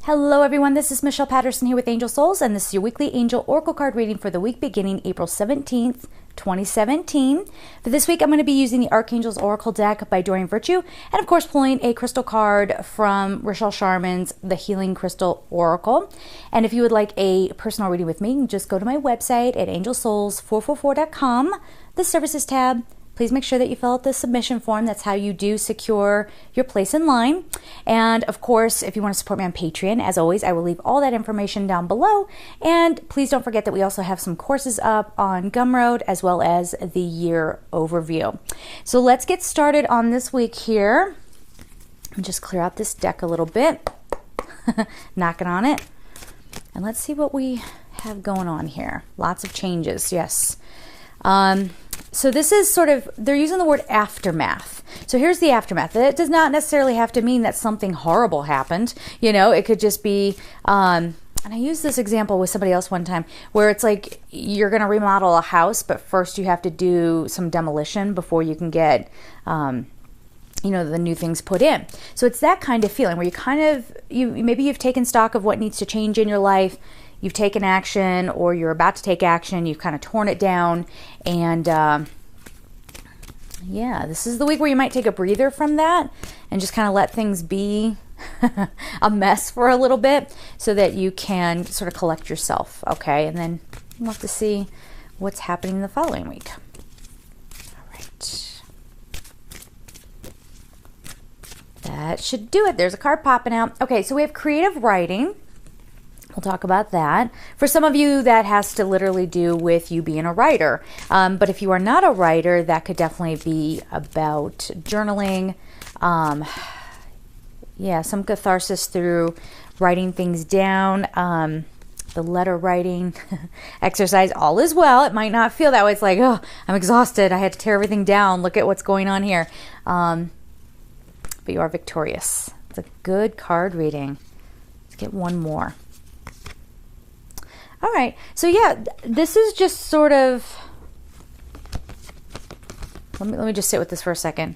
Hello everyone, this is Michelle Patterson here with Angel Souls, and this is your weekly Angel Oracle card reading for the week beginning April 17th, 2017. For this week, I'm going to be using the Archangels Oracle deck by Dorian Virtue, and of course pulling a crystal card from Rochelle Sharman's The Healing Crystal Oracle. And if you would like a personal reading with me, just go to my website at angelsouls444.com, the services tab. Please make sure that you fill out the submission form. That's how you do secure your place in line. And of course, if you want to support me on Patreon, as always, I will leave all that information down below. And please don't forget that we also have some courses up on Gumroad, as well as the year overview. So let's get started on this week here. And just clear out this deck a little bit. Knocking on it. And let's see what we have going on here. Lots of changes, yes. So this is sort of, they're using the word aftermath. So here's the aftermath. It does not necessarily have to mean that something horrible happened. You know, it could just be, and I used this example with somebody else one time, where it's like you're going to remodel a house, but first you have to do some demolition before you can get, the new things put in. So it's that kind of feeling where maybe you've taken stock of what needs to change in your life. You've taken action, or you're about to take action. You've kind of torn it down. And this is the week where you might take a breather from that and just kind of let things be a mess for a little bit so that you can sort of collect yourself. Okay. And then we'll have to see what's happening the following week. All right. That should do it. There's a card popping out. Okay. So we have creative writing. We'll talk about that. For some of you, that has to literally do with you being a writer. But if you are not a writer, that could definitely be about journaling. Some catharsis through writing things down. The letter writing exercise, all is well. It might not feel that way. It's like, oh, I'm exhausted. I had to tear everything down. Look at what's going on here. But you are victorious. It's a good card reading. Let's get one more. All right, so this is just sort of, let me just sit with this for a second.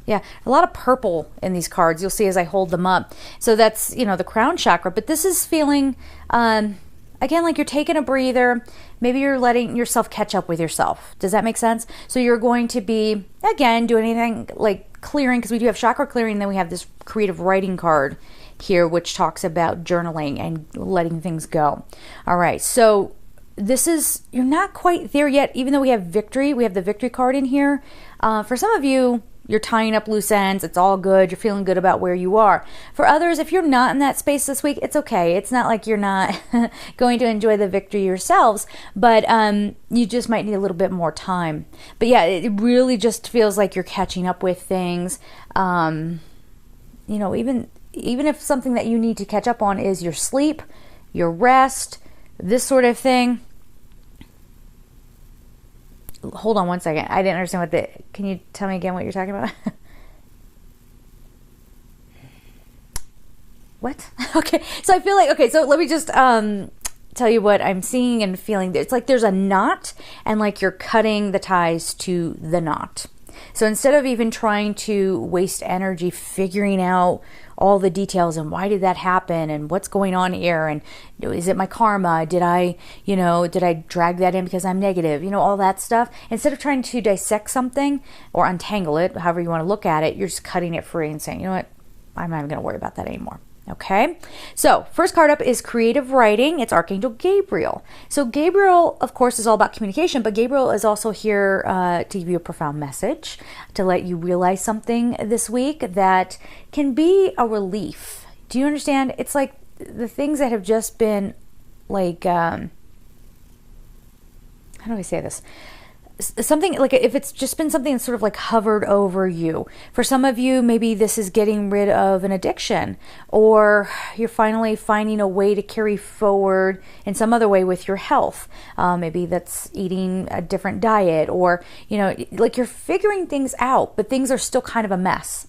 Yeah, a lot of purple in these cards. You'll see as I hold them up. So that's, the crown chakra, but this is feeling, again, like you're taking a breather. Maybe you're letting yourself catch up with yourself. Does that make sense? So you're going to be, again, doing anything like clearing, because we do have chakra clearing, and then we have this creative writing card here, which talks about journaling and letting things go. All right, so this is, you're not quite there yet, even though we have victory. We have the victory card in here. For some of you, you're tying up loose ends. It's all good. You're feeling good about where you are. For others, if you're not in that space this week, it's okay. It's not like you're not going to enjoy the victory yourselves, but you just might need a little bit more time. But yeah, it really just feels like you're catching up with things. Even if something that you need to catch up on is your sleep, your rest, this sort of thing. Hold on one second. I didn't understand can you tell me again what you're talking about? What? Okay. So I feel like, so let me just tell you what I'm seeing and feeling. It's like there's a knot, and like you're cutting the ties to the knot. So instead of even trying to waste energy figuring out all the details and why did that happen and what's going on here and is it my karma? Did I drag that in because I'm negative? All that stuff. Instead of trying to dissect something or untangle it, however you want to look at it, you're just cutting it free and saying, you know what? I'm not even going to worry about that anymore. Okay, so first card up is creative writing. It's Archangel Gabriel. So Gabriel, of course, is all about communication, but Gabriel is also here to give you a profound message, to let you realize something this week that can be a relief. Do you understand? It's like the things that have just been like, how do I say this? Something like if it's just been something that's sort of like hovered over you. For some of you, maybe this is getting rid of an addiction, or you're finally finding a way to carry forward in some other way with your health. Maybe that's eating a different diet, or, like you're figuring things out, but things are still kind of a mess,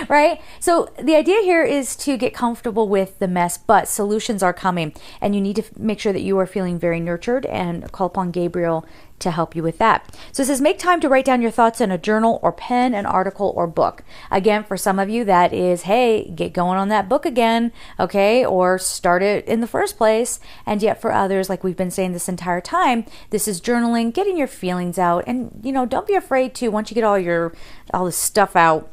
right? So the idea here is to get comfortable with the mess, but solutions are coming, and you need to make sure that you are feeling very nurtured and call upon Gabriel to help you with that. So it says, make time to write down your thoughts in a journal or pen, an article or book. Again, for some of you, that is, hey, get going on that book again, okay? Or start it in the first place. And yet for others, like we've been saying this entire time, this is journaling, getting your feelings out. And, don't be afraid to, once you get all this stuff out,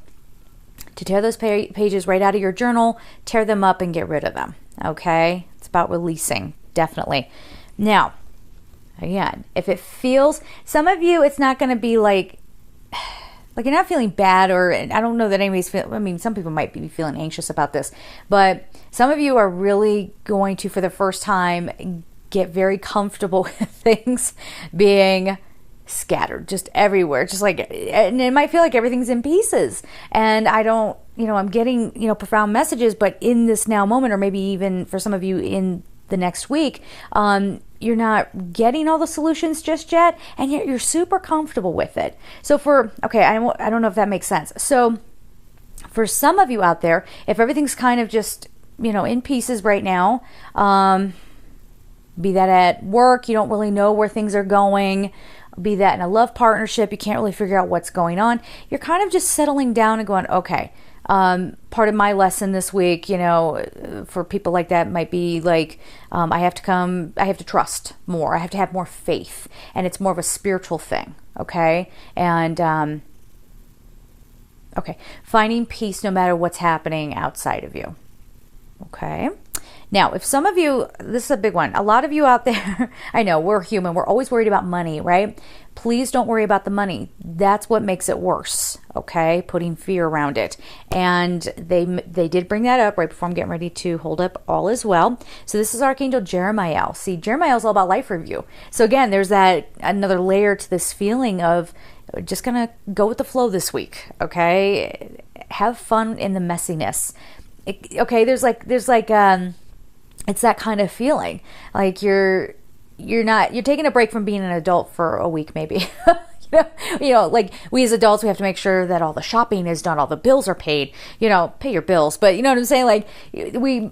to tear those pages right out of your journal, tear them up and get rid of them, okay? It's about releasing, definitely. Now, again, if it feels, some of you, it's not going to be like you're not feeling bad, or I don't know that anybody's feeling, I mean, some people might be feeling anxious about this, but some of you are really going to, for the first time, get very comfortable with things being scattered just everywhere, just like, and it might feel like everything's in pieces. And I don't, I'm getting, profound messages, but in this now moment, or maybe even for some of you in the next week, you're not getting all the solutions just yet, and yet you're super comfortable with it. So I don't know if that makes sense. So for some of you out there, if everything's kind of just, in pieces right now, be that at work, you don't really know where things are going, be that in a love partnership, you can't really figure out what's going on, you're kind of just settling down and going, okay, part of my lesson this week, for people like that might be like, I have to trust more. I have to have more faith, and it's more of a spiritual thing. Okay. And, finding peace no matter what's happening outside of you. Okay. Now, if some of you, this is a big one, a lot of you out there, I know we're human, we're always worried about money, right? Please don't worry about the money. That's what makes it worse, okay? Putting fear around it. And they did bring that up right before I'm getting ready to hold up All Is Well. So this is Archangel Jeremiah. See, Jeremiah is all about life review. So again, there's that another layer to this feeling of just gonna go with the flow this week, okay? Have fun in the messiness. It's that kind of feeling, like you're taking a break from being an adult for a week, maybe. Like we as adults, we have to make sure that all the shopping is done, all the bills are paid, pay your bills. But you know what I'm saying? Like we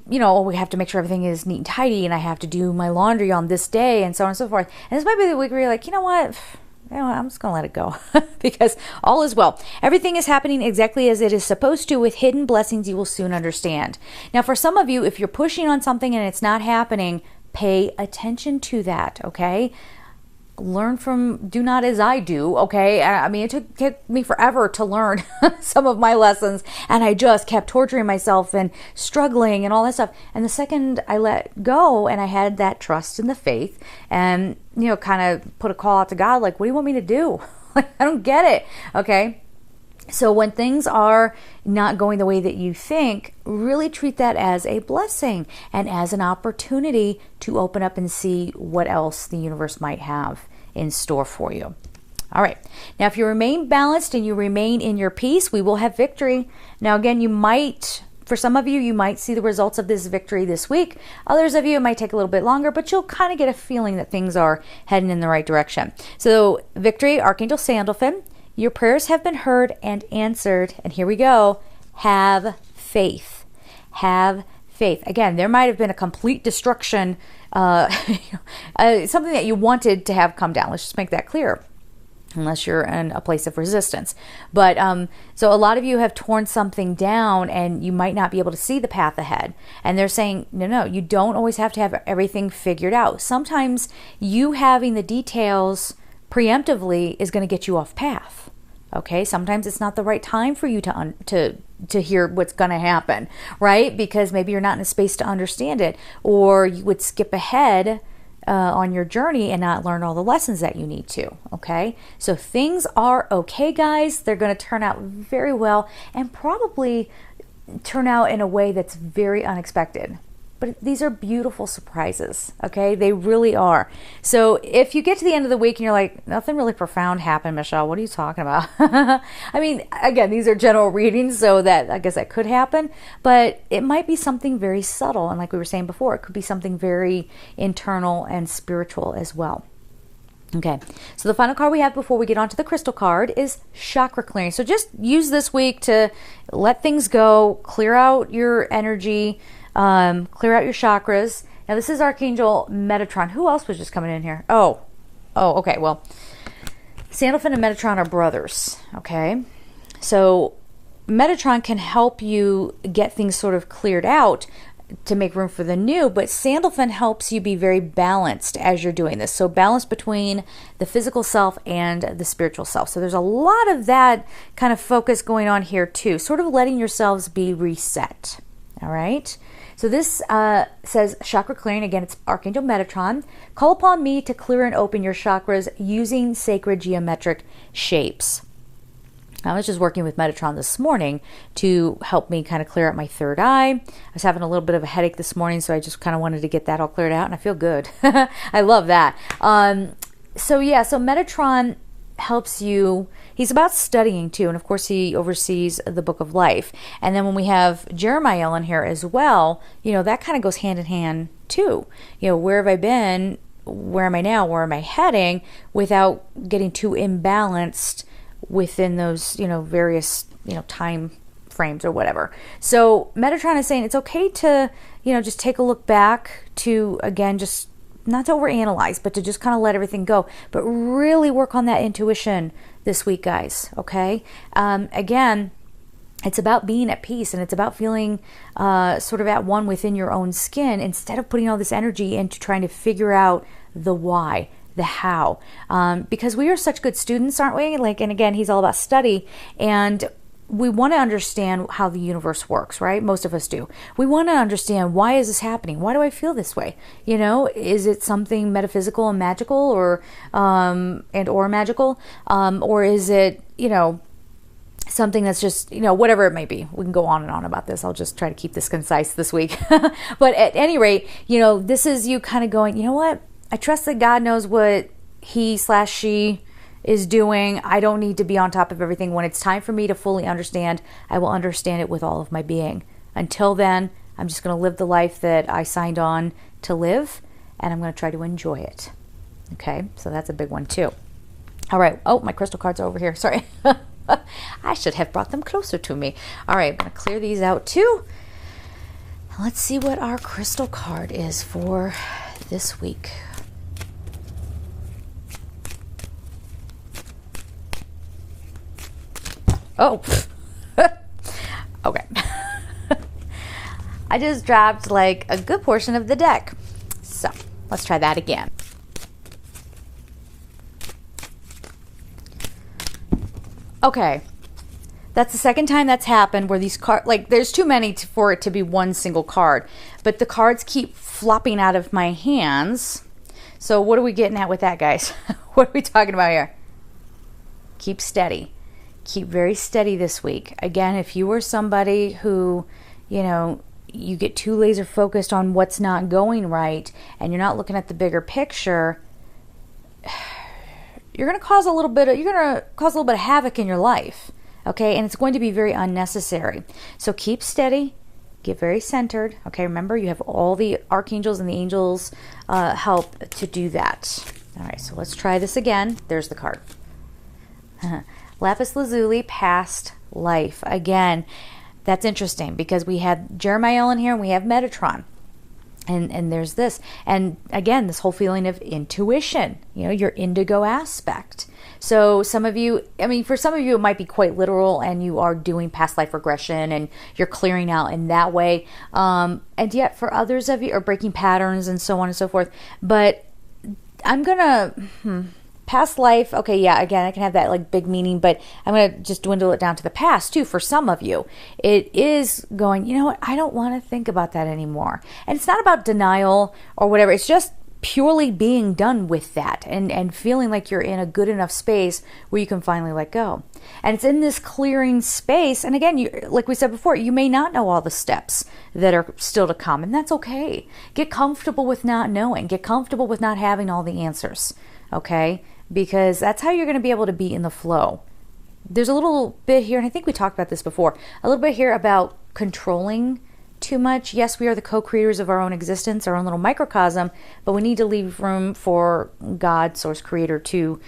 have to make sure everything is neat and tidy, and I have to do my laundry on this day, and so on and so forth. And this might be the week where you're like, I'm just going to let it go because all is well. Everything is happening exactly as it is supposed to, with hidden blessings you will soon understand. Now, for some of you, if you're pushing on something and it's not happening, pay attention to that, okay? Learn from, do not as I do, okay? I mean, it took me forever to learn some of my lessons, and I just kept torturing myself and struggling and all that stuff. And the second I let go and I had that trust in the faith and, kind of put a call out to God, like, what do you want me to do? Like, I don't get it, okay? So when things are not going the way that you think, really treat that as a blessing and as an opportunity to open up and see what else the universe might have in store for you. All right. Now, if you remain balanced and you remain in your peace, we will have victory. Now, again, for some of you, you might see the results of this victory this week. Others of you, it might take a little bit longer, but you'll kind of get a feeling that things are heading in the right direction. So, victory, Archangel Sandalphon. Your prayers have been heard and answered. And here we go. Have faith. Have faith. Again, there might have been a complete destruction, something that you wanted to have come down. Let's just make that clear. Unless you're in a place of resistance. But so a lot of you have torn something down and you might not be able to see the path ahead. And they're saying, no, you don't always have to have everything figured out. Sometimes you having the details preemptively is going to get you off path. Okay, sometimes it's not the right time for you to hear what's going to happen, right? Because maybe you're not in a space to understand it, or you would skip ahead on your journey and not learn all the lessons that you need to. Okay, so things are okay, guys. They're going to turn out very well and probably turn out in a way that's very unexpected. But these are beautiful surprises, okay? They really are. So if you get to the end of the week and you're like, nothing really profound happened, Michelle, what are you talking about? I mean, again, these are general readings, so that I guess that could happen, but it might be something very subtle. And like we were saying before, it could be something very internal and spiritual as well. Okay, so the final card we have before we get on to the crystal card is Chakra Clearing. So just use this week to let things go, clear out your energy, clear out your chakras. Now this is Archangel Metatron. Who else was just coming in here? Oh, okay. Well, Sandalphon and Metatron are brothers, okay? So Metatron can help you get things sort of cleared out to make room for the new, but Sandalphon helps you be very balanced as you're doing this. So balance between the physical self and the spiritual self. So there's a lot of that kind of focus going on here too, sort of letting yourselves be reset. All right. So this says Chakra Clearing. Again, it's Archangel Metatron. Call upon me to clear and open your chakras using sacred geometric shapes. I was just working with Metatron this morning to help me kind of clear out my third eye. I was having a little bit of a headache this morning, so I just kind of wanted to get that all cleared out, and I feel good. I love that. So Metatron helps you. He's about studying too, and of course he oversees the Book of Life. And then when we have Jeremiah in here as well, that kind of goes hand in hand too. Where have I been? Where am I now? Where am I heading? Without getting too imbalanced within those, various, time frames or whatever. So Metatron is saying it's okay to, just take a look back to, again, just not to overanalyze, but to just kind of let everything go, but really work on that intuition this week, guys. Okay. Again, it's about being at peace, and it's about feeling sort of at one within your own skin, instead of putting all this energy into trying to figure out the why, the how, because we are such good students, aren't we? And again, he's all about study, and we want to understand how the universe works, right? Most of us do. We want to understand, why is this happening? Why do I feel this way? Is it something metaphysical and magical, or magical, or is it, something that's just, whatever it may be. We can go on and on about this. I'll just try to keep this concise this week. But at any rate, this is you kind of going, you know what? I trust that God knows what he/she is doing. I don't need to be on top of everything. When it's time for me to fully understand, I will understand it with all of my being. Until then, I'm just going to live the life that I signed on to live, and I'm going to try to enjoy it. Okay, so that's a big one too. All right. Oh, my crystal cards are over here. Sorry. I should have brought them closer to me. All right, I'm going to clear these out too. Let's see what our crystal card is for this week. Oh, okay. I just dropped like a good portion of the deck. So let's try that again. Okay. That's the second time that's happened where these cards, there's too many for it to be one single card, but the cards keep flopping out of my hands. So what are we getting at with that, guys? What are we talking about here? Keep steady. Keep very steady this week. Again, if you are somebody who, you get too laser focused on what's not going right, and you're not looking at the bigger picture, you're going to cause a little bit of havoc in your life. Okay, and it's going to be very unnecessary. So keep steady, get very centered. Okay, remember, you have all the archangels and the angels help to do that. All right, so let's try this again. There's the card. Lapis lazuli, past life. Again, that's interesting because we had Jeremiah in here and we have Metatron. And there's this. And again, this whole feeling of intuition, your indigo aspect. So some of you, for some of you, it might be quite literal and you are doing past life regression and you're clearing out in that way. And yet for others of you are breaking patterns and so on and so forth. But I'm going to... Past life, okay, yeah, again, I can have that big meaning, but I'm going to just dwindle it down to the past too. For some of you, it is going, you know what, I don't want to think about that anymore. And it's not about denial or whatever. It's just purely being done with that and feeling like you're in a good enough space where you can finally let go. And it's in this clearing space. And again, like we said before, you may not know all the steps that are still to come, and that's okay. Get comfortable with not knowing. Get comfortable with not having all the answers, okay? Because that's how you're going to be able to be in the flow. There's a little bit here, and I think we talked about this before, a little bit here about controlling too much. Yes, we are the co-creators of our own existence, our own little microcosm, but we need to leave room for God, source creator, to,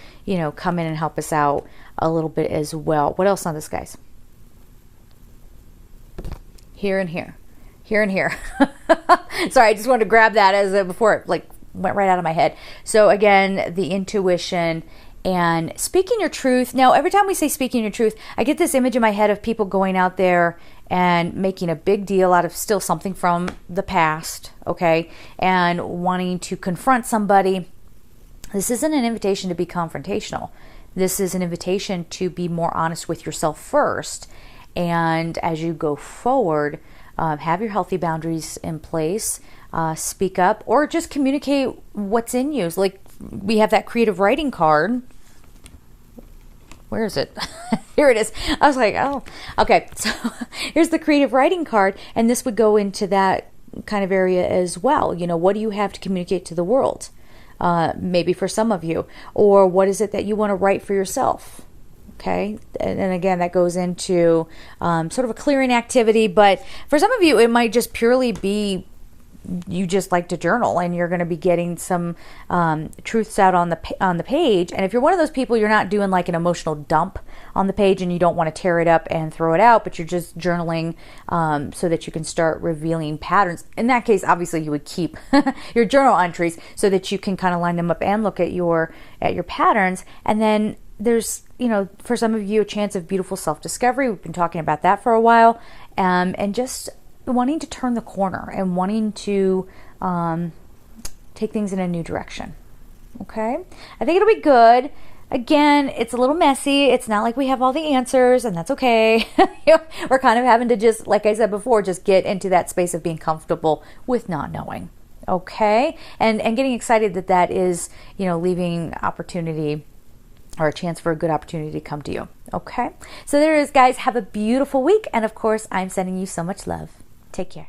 come in and help us out a little bit as well. What else on this, guys? Here and here. Here and here. Sorry, I just wanted to grab that as before it went right out of my head. So again, the intuition and speaking your truth. Now, every time we say speaking your truth, I get this image in my head of people going out there and making a big deal out of still something from the past, okay, and wanting to confront somebody. This isn't an invitation to be confrontational. This is an invitation to be more honest with yourself first. And as you go forward, have your healthy boundaries in place, speak up, or just communicate what's in you. So like we have that creative writing card. Where is it? Here it is. I was like, oh, okay. So here's the creative writing card. And this would go into that kind of area as well. You know, what do you have to communicate to the world? Maybe for some of you, or what is it that you want to write for yourself? Okay. And again, that goes into sort of a clearing activity, but for some of you, it might just purely be you just like to journal, and you're going to be getting some truths out on the page. And if you're one of those people, you're not doing like an emotional dump on the page and you don't want to tear it up and throw it out, but you're just journaling so that you can start revealing patterns. In that case, obviously you would keep your journal entries so that you can kind of line them up and look at your patterns. And then there's, you know, for some of you, a chance of beautiful self-discovery. We've been talking about that for a while, and just wanting to turn the corner and wanting to take things in a new direction. Okay? I think it'll be good. Again, it's a little messy. It's not like we have all the answers, and that's okay. We're kind of having to just, like I said before, just get into that space of being comfortable with not knowing. Okay? And getting excited that is, you know, leaving opportunity or a chance for a good opportunity to come to you. Okay? So there it is, guys. Have a beautiful week. And of course, I'm sending you so much love. Take care.